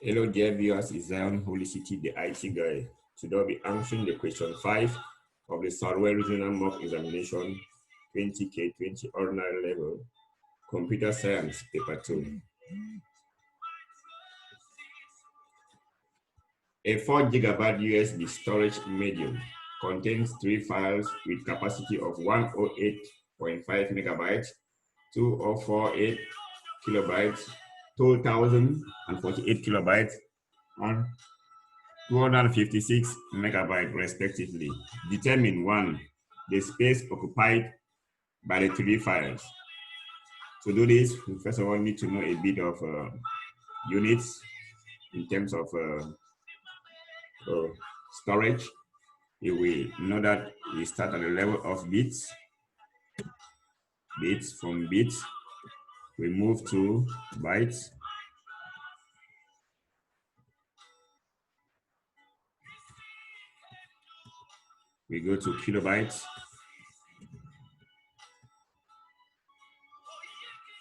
Hello dear viewers, it's Zion Holicity, the IT guy. Today I'll be answering the question 5 of the Software Regional Mock Examination 20K 20 Ordinary Level, Computer Science, Paper 2. A 4 GB USB storage medium contains 3 files with capacity of 108.5 megabytes, 2048 kilobytes, 2048 kilobytes, and 256 megabytes respectively. Determine 1. The space occupied by the 3 files. To do this, we first of all need to know a bit of units in terms of storage. If we know that we start at the level of bits, from bits, we move to bytes, we go to kilobytes,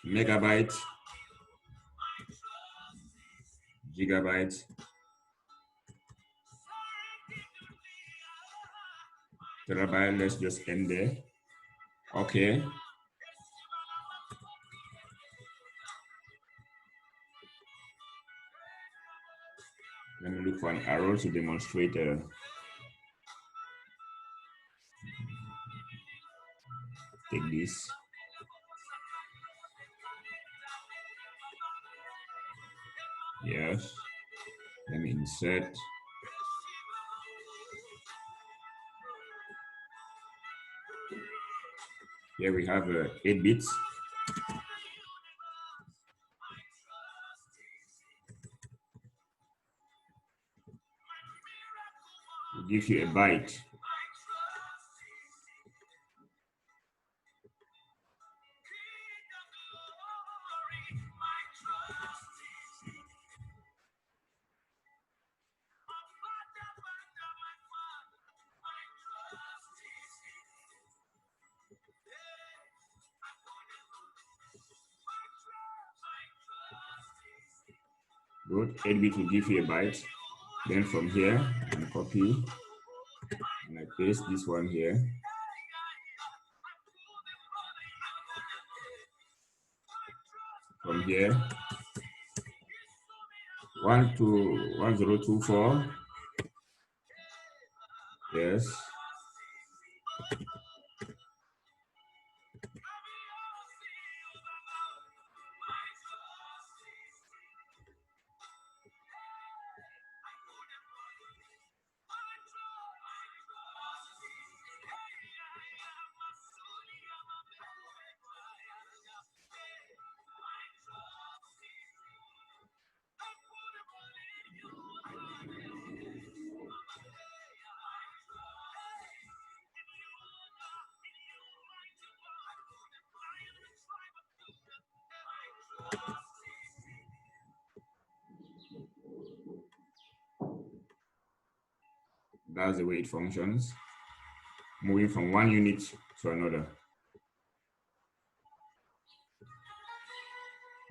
megabytes, gigabytes, terabyte. Let's just end there. Okay. Let me look for an arrow to demonstrate. Take this. Yes. Let me insert. Here we have 8 bits. We'll give you a byte. Good. 8 bits will give you a byte. Then from here, I copy and I paste this one here. From here, 1024. Yes. That's the way it functions. Moving from one unit to another.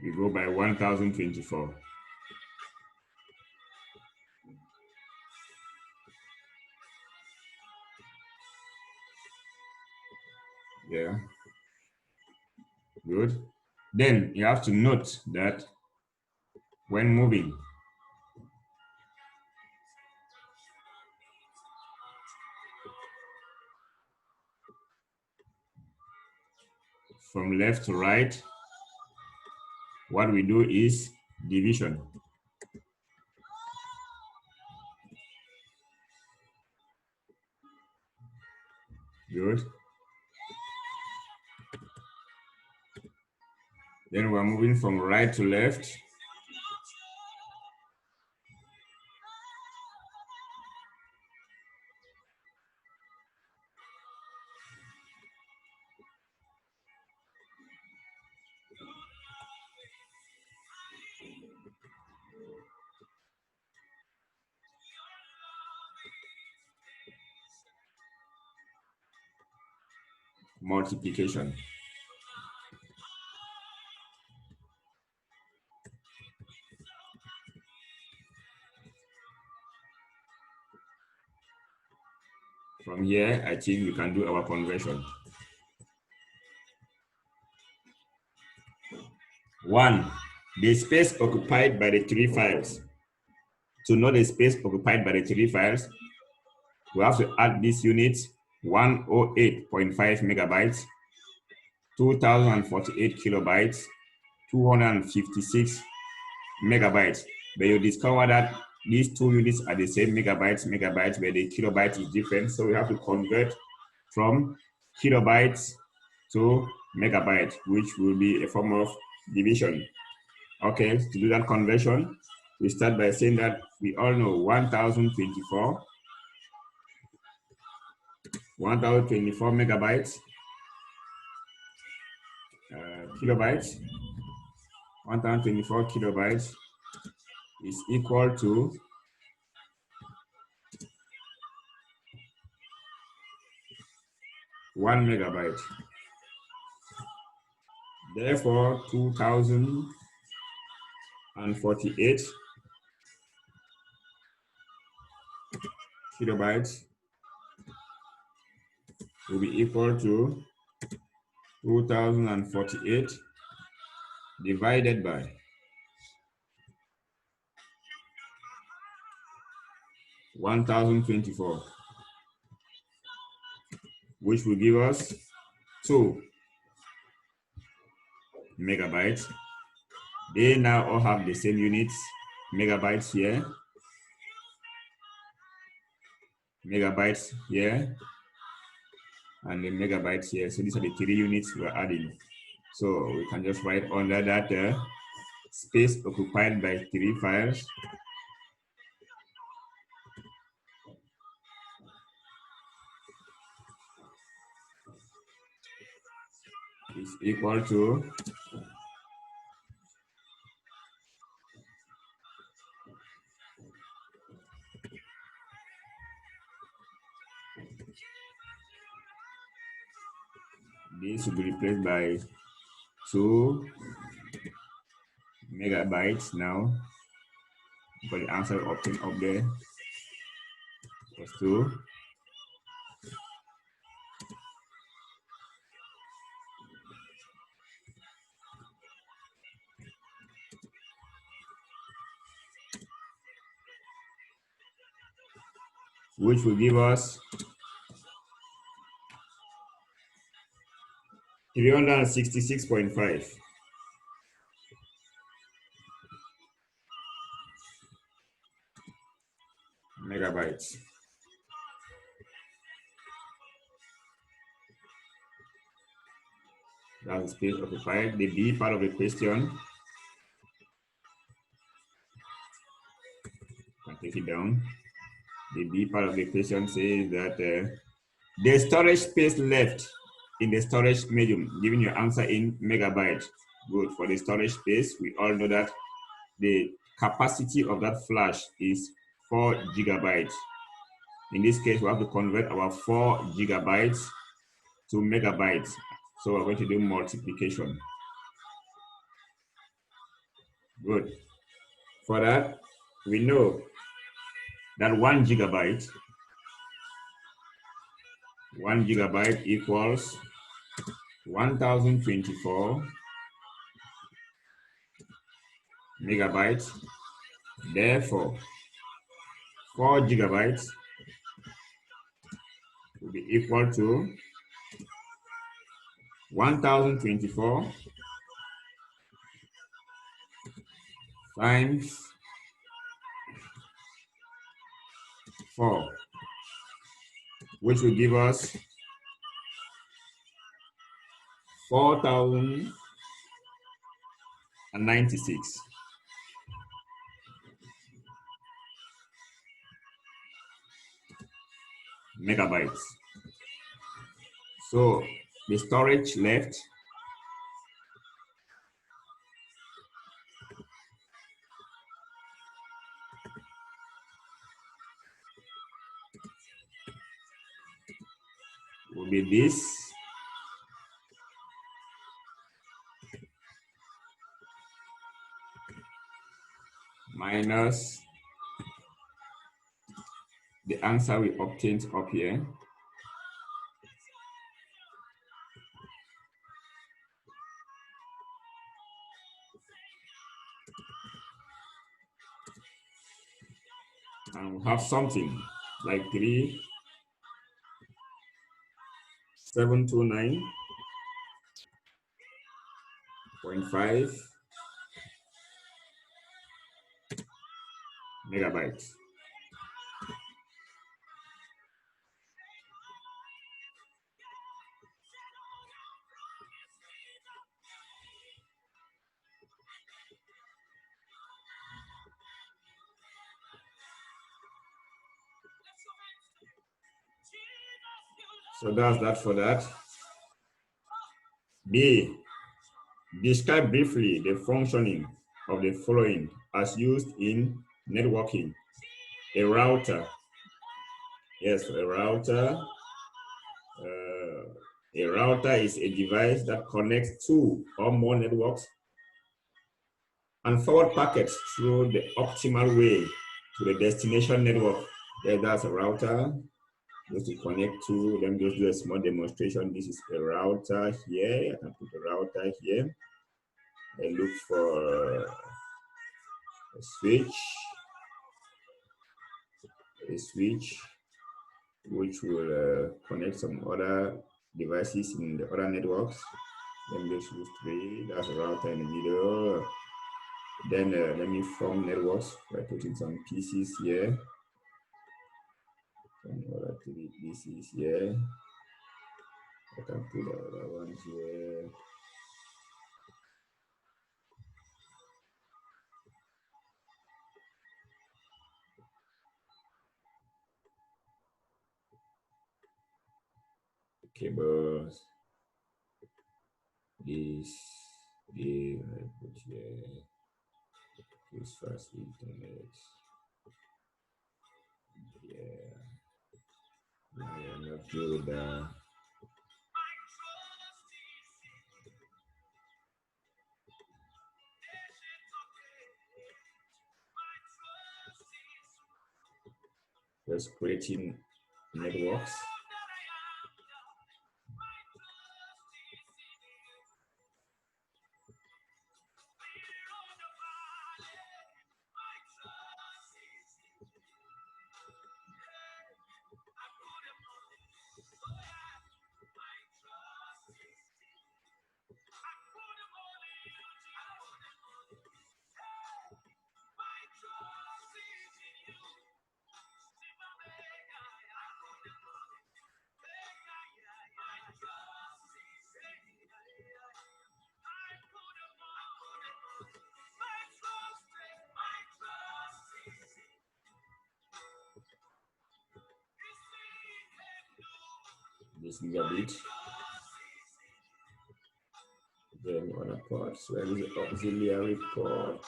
We go by 1024. Yeah. Good. Then you have to note that when moving from left to right, what we do is division. Good. Then we're moving from right to left. Multiplication. From here, I think we can do our conversion. 1. The space occupied by the three files. To know the space occupied by the three files, we have to add these units: 108.5 megabytes, 2048 kilobytes, 256 megabytes. But you discover that these two units are the same megabytes, but the kilobyte is different. So we have to convert from kilobytes to megabytes, which will be a form of division. Okay, to do that conversion, we start by saying that we all know 1024 megabytes, kilobytes, 1024 kilobytes is equal to 1 megabyte. Therefore, 2048 kilobytes will be equal to 2048 divided by 1024, which will give us 2 megabytes. They now all have the same units: megabytes here, megabytes here, and the megabytes here. So these are the 3 units we're adding. So we can just write under that space occupied by 3 files is equal to this will be replaced by 2 megabytes now, because the answer obtained up there was 2. Which will give us 366.5 megabytes. That's the space occupied. The B part of the question, I can take it down. The B part of the question says that the storage space left in the storage medium, giving your answer in megabytes. Good. For the storage space, we all know that the capacity of that flash is 4 gigabytes. In this case, we have to convert our 4 gigabytes to megabytes. So we're going to do multiplication. Good. For that, we know that 1 gigabyte equals 1024 megabytes. Therefore, 4 gigabytes will be equal to 1024 times 4, which will give us 4096 megabytes. So the storage left will be this minus the answer we obtained up here. and we have something like 3729.5 megabytes. So that's that for that. B, describe briefly the functioning of the following as used in networking. A router. Yes, a router. A router is a device that connects two or more networks and forward packets through the optimal way to the destination network. Yeah, that's a router. Just to connect to, let me just do a small demonstration. This is a router here. I can put a router here. I look for a switch which will connect some other devices in the other networks. Let me just use 3. That's a router in the middle. Then let me form networks by putting some PCs here. Some other 3 PCs here. I can put the other ones here. Cables. This here, I put here. This fast internet. Yeah. I am not good. Just creating networks. This gigabit. Then other ports, where is the auxiliary port?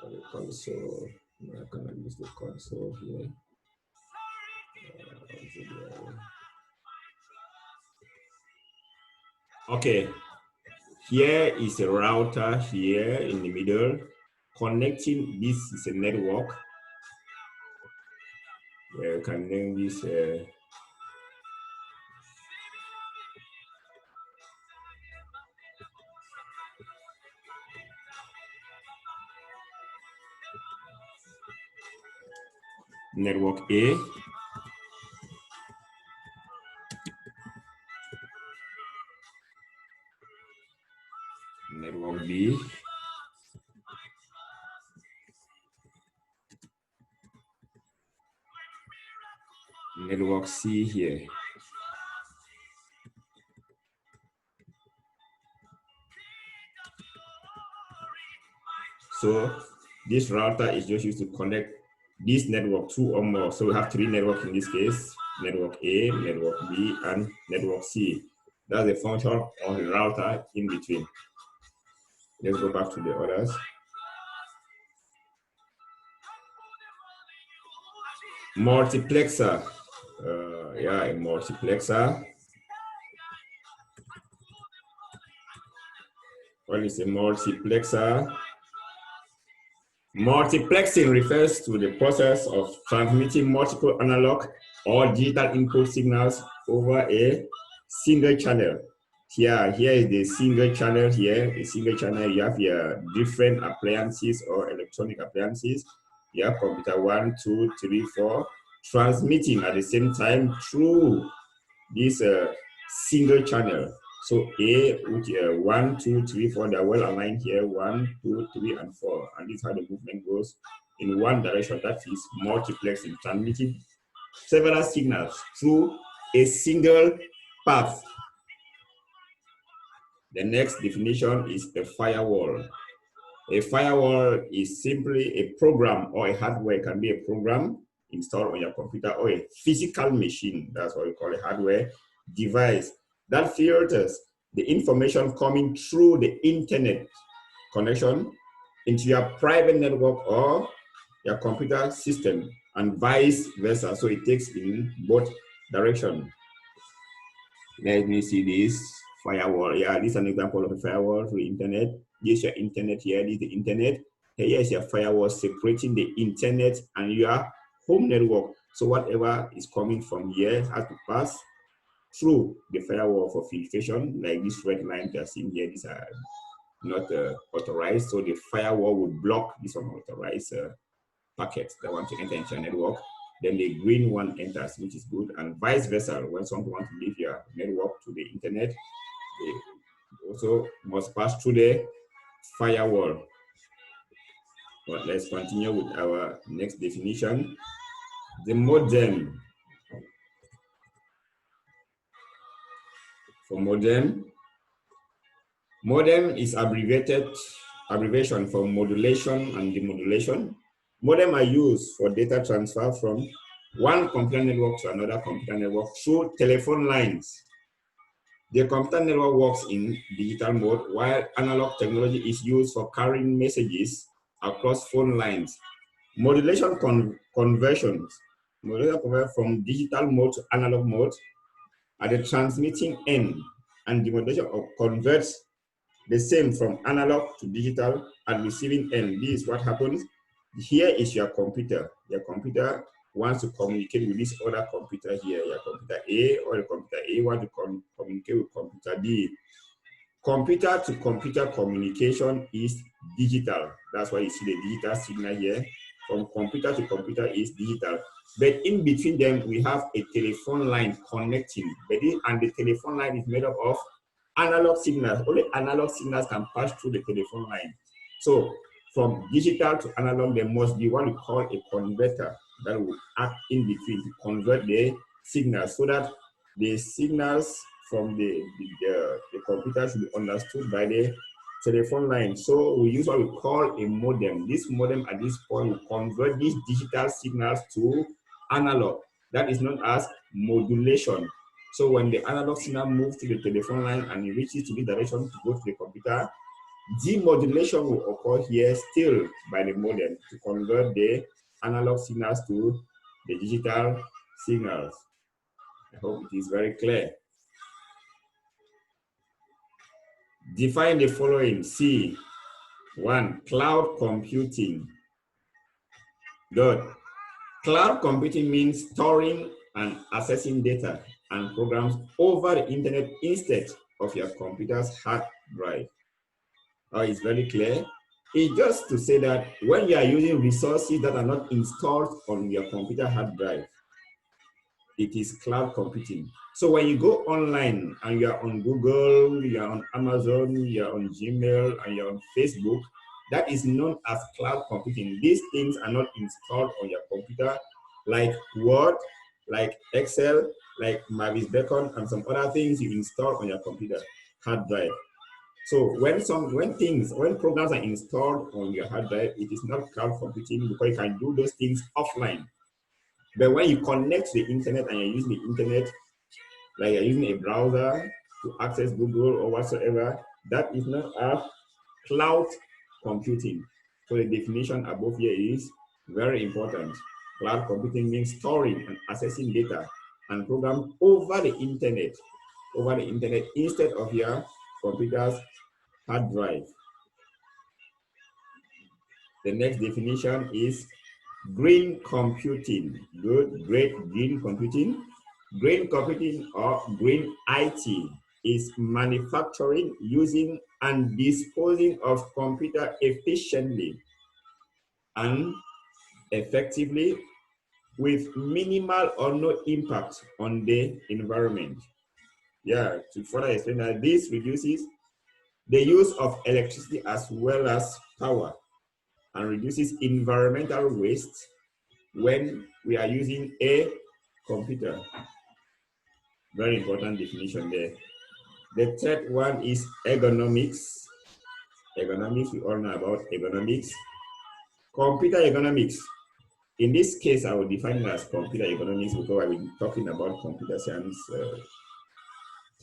The console. I cannot use the console here. Auxiliary. Okay, here is a router here in the middle. Connecting, this is a network. Where you can name this network A. Network B. Network C here. So this router is just used to connect this network 2 or more. So we have 3 networks in this case: network A, network B, and network C. That's the function of the router in between. Let's go back to the others. Multiplexer. Yeah, a multiplexer. What is a multiplexer? Multiplexing refers to the process of transmitting multiple analog or digital input signals over a single channel. Here is the single channel here. A single channel, you have your different appliances or electronic appliances. You have computer 1, 2, 3, 4 transmitting at the same time through this single channel. So A, which 1, 2, 3, 4, they're well aligned here. 1, 2, 3, and 4. And this is how the movement goes in one direction. That is multiplexing, transmitting several signals through a single path. The next definition is a firewall. A firewall is simply a program or a hardware. It can be a program installed on your computer or a physical machine. That's what we call a hardware device that filters the information coming through the internet connection into your private network or your computer system and vice versa. So it takes in both directions. Let me see this firewall. Yeah, this is an example of a firewall through the internet. This is your internet here. This is the internet. Here is your firewall separating the internet and your home network. So whatever is coming from here has to pass through the firewall for filtration. Like this red line you are seeing here, these are not authorized. So the firewall would block this unauthorized packets that want to enter into your network. Then the green one enters, which is good, and vice versa. When someone wants to leave your network to the internet, they also must pass through the firewall. But let's continue with our next definition. The modem. For modem is abbreviation for modulation and demodulation. Modem are used for data transfer from one computer network to another computer network through telephone lines. The computer network works in digital mode, while analog technology is used for carrying messages across phone lines. Modulation conversions from digital mode to analog mode at the transmitting end, and demodulation converts the same from analog to digital at receiving end. This is what happens. Here is your computer. Your computer wants to communicate with this other computer here, your computer A, or the computer A wants to communicate with computer B. Computer to computer communication is digital. That's why you see the digital signal here. From computer to computer is digital. But in between them, we have a telephone line connecting. And the telephone line is made up of analog signals. Only analog signals can pass through the telephone line. So from digital to analog, there must be what we call a converter that will act in between to convert the signals so that the signals from the computer should be understood by the telephone line. So we use what we call a modem. This modem at this point will convert these digital signals to analog. That is known as modulation. So when the analog signal moves to the telephone line and it reaches to the direction to go to the computer, demodulation will occur here still by the modem to convert the analog signals to the digital signals. I hope it is very clear. Define the following. C. 1. Cloud computing. Good. Cloud computing means storing and accessing data and programs over the internet instead of your computer's hard drive. It's very clear. It's just to say that when you are using resources that are not installed on your computer hard drive, it is cloud computing. So when you go online and you're on Google, you're on Amazon, you're on Gmail, and you're on Facebook, that is known as cloud computing. These things are not installed on your computer like Word, like Excel, like Mavis Beacon, and some other things you install on your computer hard drive. So when programs are installed on your hard drive, it is not cloud computing because you can do those things offline. But when you connect to the internet and you're using the internet, like you're using a browser to access Google or whatsoever, that is not a cloud computing. So the definition above here is very important. Cloud computing means storing and accessing data and programs over the internet instead of your computer's hard drive. The next definition is green computing. Good, great, green computing. Green computing or green IT is manufacturing, using, and disposing of computer efficiently and effectively with minimal or no impact on the environment. Yeah, to further explain that this reduces the use of electricity as well as power and reduces environmental waste when we are using a computer. Very important definition there. The third one is ergonomics. Ergonomics, we all know about ergonomics. Computer ergonomics. In this case, I will define it as computer ergonomics because I will be talking about computer science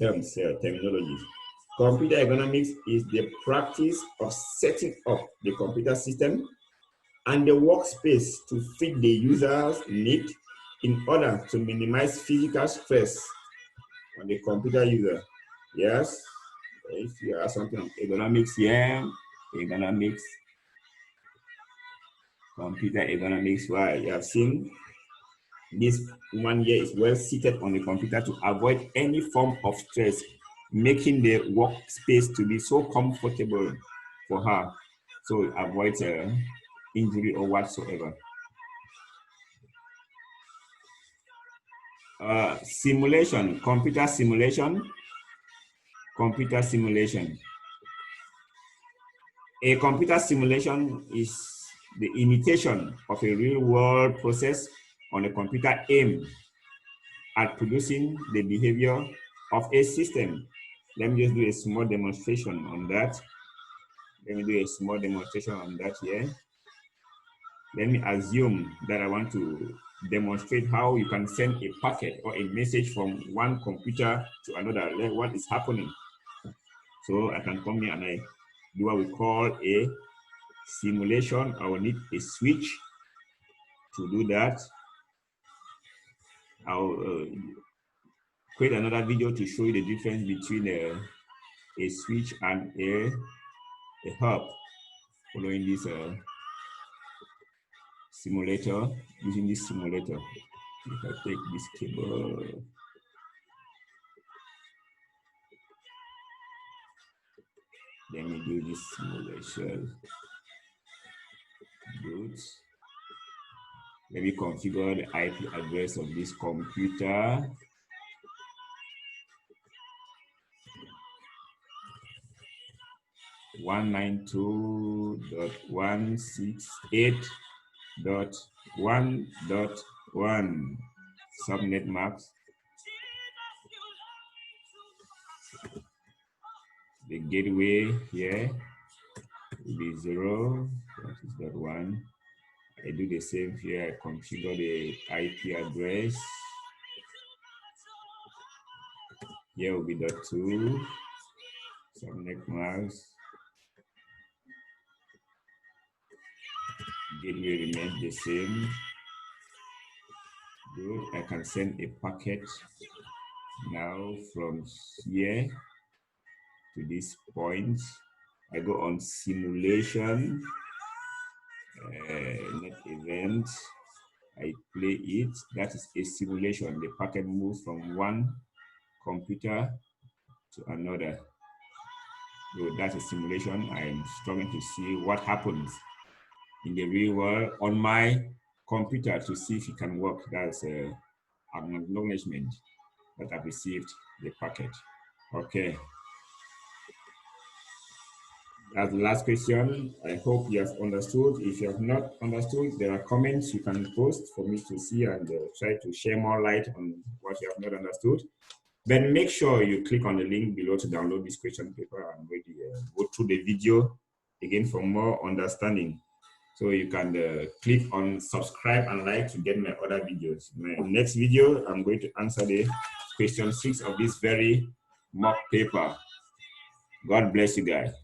terminologies. Computer ergonomics is the practice of setting up the computer system and the workspace to fit the user's need in order to minimize physical stress on the computer user. Yes, if you have something on ergonomics here, ergonomics, computer ergonomics, why you have seen this woman here is well seated on the computer to avoid any form of stress, making the workspace to be so comfortable for her, so it avoids injury or whatsoever. Simulation, computer simulation. Computer simulation. A computer simulation is the imitation of a real-world process on a computer aimed at producing the behavior of a system. Let me just do a small demonstration on that. Let me do a small demonstration on that here. Let me assume that I want to demonstrate how you can send a packet or a message from one computer to another. What is happening? So I can come here and I do what we call a simulation. I will need a switch to do that. I'll create another video to show you the difference between a switch and a hub following this simulator, using this simulator. If I take this cable, let me do this simulation. Good. Let me configure the IP address of this computer. (192.168.1.1) subnet maps. The gateway here will be 0. That is .1. I do the same here. I configure the IP address. Here will be .2. Subnet maps. Gateway remains the same. Good. I can send a packet now from here to this point. I go on simulation, net event. I play it. That is a simulation. The packet moves from one computer to another. So that's a simulation. I'm struggling to see what happens in the real world on my computer to see if it can work. That's an acknowledgement that I've received the packet. Okay. That's the last question. I hope you have understood. If you have not understood, there are comments you can post for me to see and try to share more light on what you have not understood. Then make sure you click on the link below to download this question paper and really go through the video again for more understanding. So you can click on subscribe and like to get my other videos. My next video, I'm going to answer the question 6 of this very mock paper. God bless you guys.